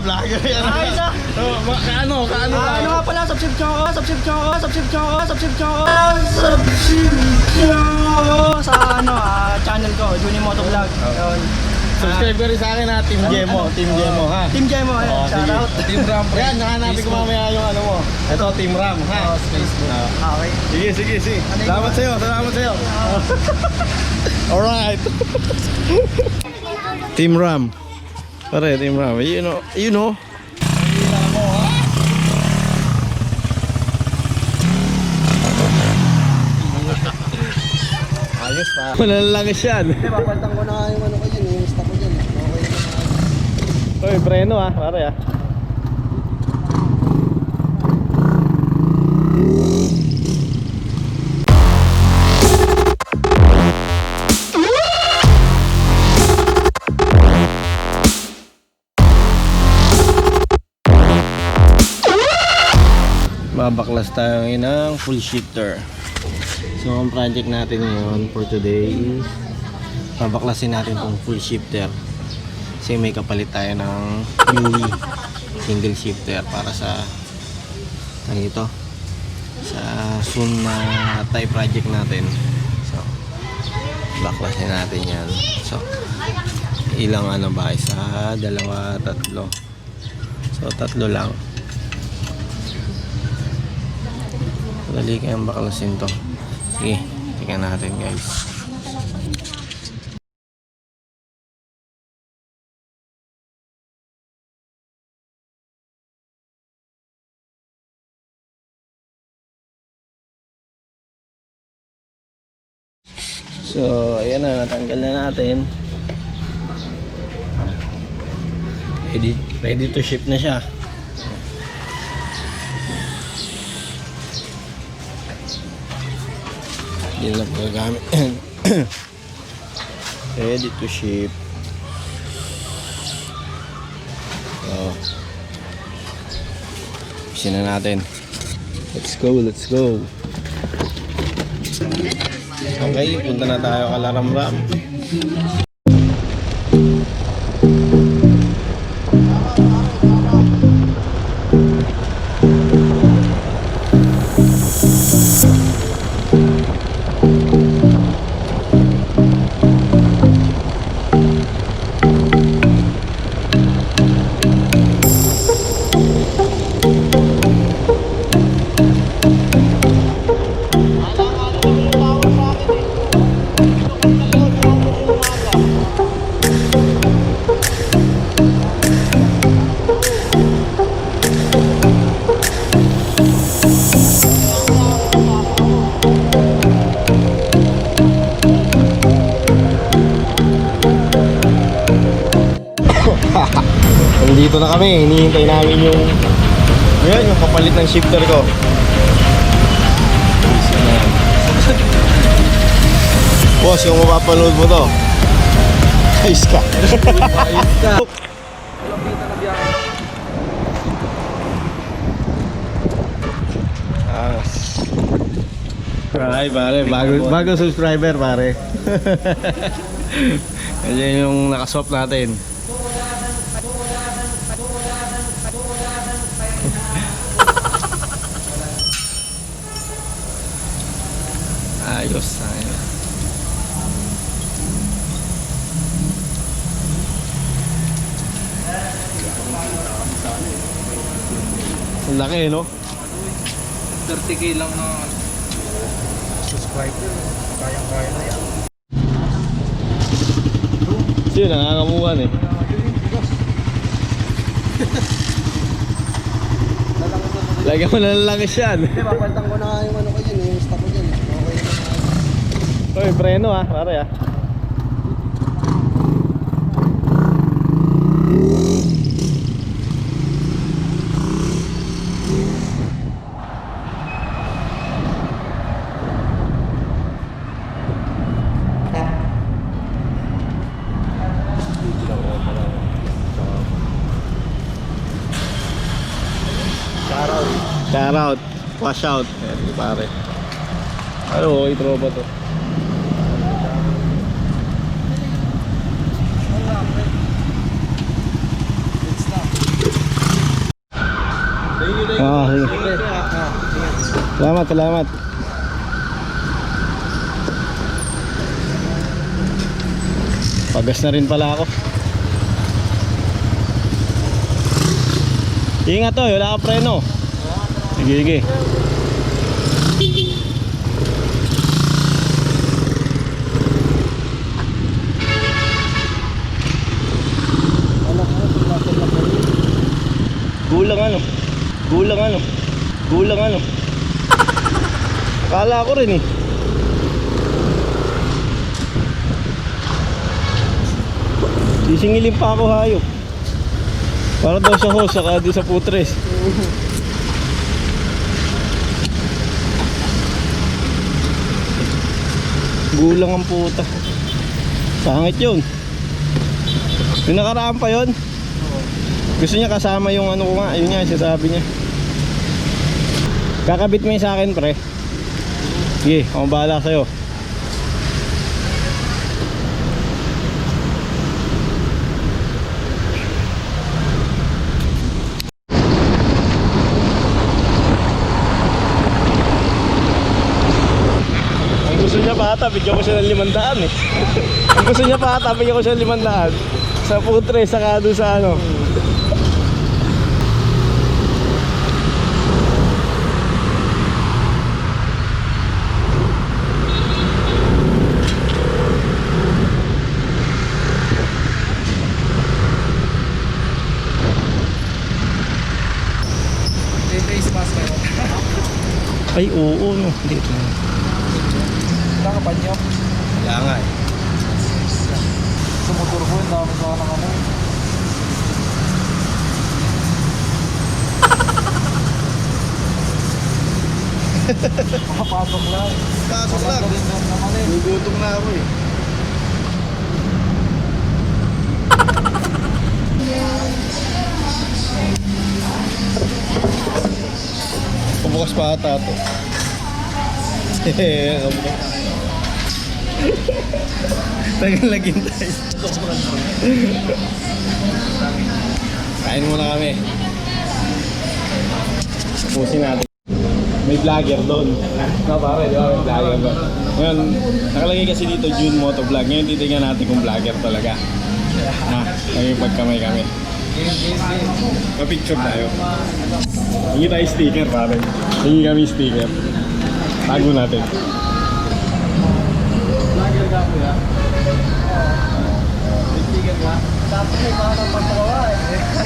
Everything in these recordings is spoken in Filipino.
vlogger yan. Ayos ah. Kaano Ano ba? nga pala, subscribe nyo ako sa channel ko, Juni Moto Vlog. Yun. Subscribe ka rin sa akin ha, Team Gemo, Team Gemo ha. Team Gemo, Oh, shout sige. out. Team Ram. Yan, hanapin ko mamaya yung ano mo. Ito, Team Ram ha. Facebook. Okay. Sige. Salamat sa'yo. Alright. Team Ram. Pare, Team Ram. You know. Ayos pa. Malalaki yan. Hindi, papalitan ko na yung ano ko yun, yung stock ko dyan. Okay. Uy, preno ah, pare ah. Babaklas tayo ngayon ng full shifter. So ang project natin ngayon for today is babaklasin natin tong full shifter. Kasi may kapalit tayo ng UE single shifter para sa ito sa soon na Thai project natin. So baklasin natin yan. So ilang ano ba? Isa, dalawa, tatlo. So tatlo lang. Dali kayang baklasin to. Sige, tingnan natin guys. So, ayan na, natanggal na natin. Ready to ship na siya. Hindi na magagamit. Ready to ship. So, isin na natin. Let's go. Okay, punta na tayo kay Laramram. Nandito na kami, hinihintay namin yung kapalit ng shifter ko. Boss, yung mapapanood mo to, ayos ka. Ay pare, bago subscriber pare. Ayan yung nakaswap natin. Ayos na yun. Ang laki no? 30k lang na subscriber. Kayang-kaya na yan. Siya nangangamuhan eh. Lagyan mo na langis yan. Hindi, papalitan ko na yung ano ko yun, yung stock ko dyan. Okay. Uy, preno ah, pare ah. Shout out, wash out. Ayan, pare. Ano, okay, tropa to. Salamat, salamat. Pagas na rin pala ako. Ingat to, wala ka preno. Sige, sige. Gulang ano? Gulang ano? Gulang ano? Kala ko rin eh. Sisingilin pa ako hayop. Para daw sa host, saka di sa putres. Gulang ang puta. Pangit yun. Yung nakaraan pa yun. Gusto niya kasama yung ano ko nga. Yun nga, sinasabi niya. Kakabit mo yung sa akin, pre. Sige, ako bahala sa'yo. Ang gusto niya pa ata, bigyan ko siya ng 500 eh. Ang gusto niya pa ata, bigyan ko siya ng 500. Sa putre, saka doon sa ano. Face mask meron. Ay, oo, no. Dito na. Nakapanyo. Wala nga eh. Sumuturbo yung dami sa nakamoy. Makapasok lang. Pasok lang. Gugutom na ako eh. Pumukas pa ata ito. Tagal laging tayo. Kain muna kami. Pusin natin. May vlogger doon. No, pare, di ba? May vlogger doon. Ngayon, nakalagay kasi dito June Motovlog. Ngayon titignan natin kung vlogger talaga. Ngayon pagkamay kami. Pa-picture tayo. Hingi tayo sticker, pare. Hingi kami sticker. Tago natin. Vlogger ka po ya? Sticker ka? Tapos may parang pagkawa eh.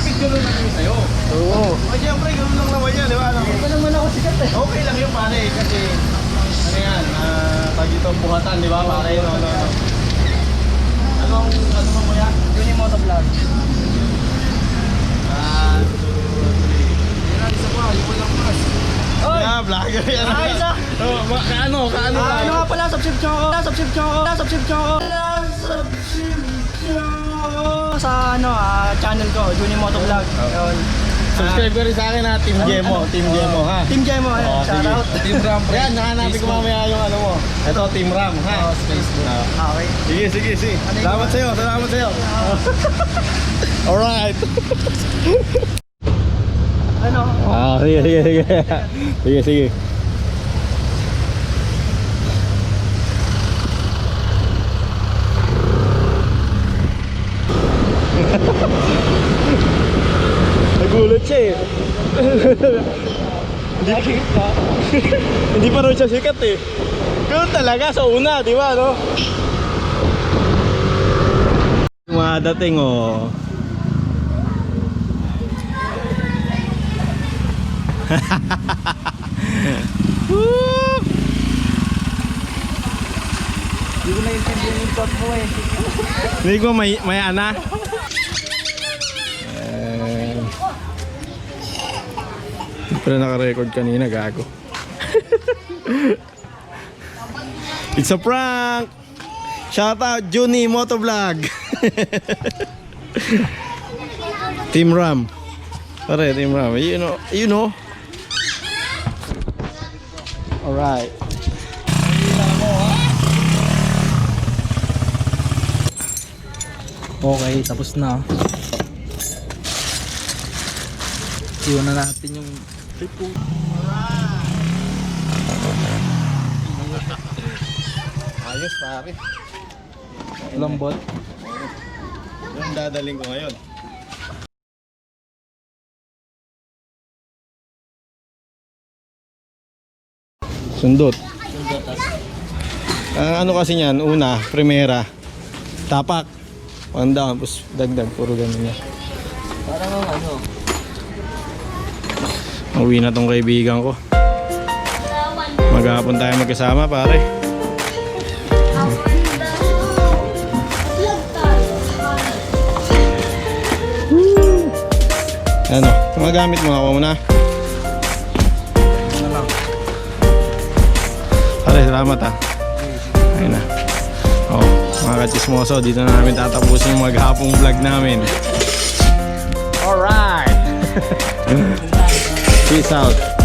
Picture lang namin sa'yo. Oo. Ay, siyempre, gano'n lang naman yan, di ba? Hindi pa naman ako sikat eh. Okay lang yun, pare. Kasi, ano yan, pag ito buhatan, di ba, pare? No. Ano mo yan? Yun yung motovlog. Oy! Yeah, vlogger yan. Ah, isa! Kaano Ano tayo? nga pala, subscribe nyo ako. Subscribe nyo ako. Subscribe nyo ako. Sa ano, channel ko, Juni Motovlog. Yun. Subscribe ka rin sa akin ha, Team Gemo. Team Gemo ha. Team Gemo, Oh, ayan. Shout sige. out. Team Ram. Yan, nahanapin ko mamaya yung ano mo. Ito, Team Ram ha. Facebook. Okay. Sige. Salamat sa'yo. Alright. Ano? Sige. Nagulat siya eh. Hindi pa rin siya sikat eh. Ganun talaga sa una, di ba, no? Mga dating oh. Woo! Hindi ko na-intindihan yung thought mo eh. Hindi ko may ana. Pero naka-record kanina, gago. It's a prank! Shout out Juni Motovlog. Team Ram. Pare, Team Ram. You know. Alright. Okay, tapos na. Iwan na natin yung... Ayos pare. Lambot. Yung dadaling ko ngayon. Sundot. Ano kasi niyan, una, primera, tapak, panda, tapos dagdag, puro ganun yan. Parang ang ano. Uwi na tong kaibigan ko. Maghapon tayo magkasama pare. Ano, mga gamit mo ako muna. Ano lang. Pare, salamat ha. Ayun na. Oh, mga kachismoso, dito na namin tatapusin yung maghapong vlog namin. Alright! Peace out.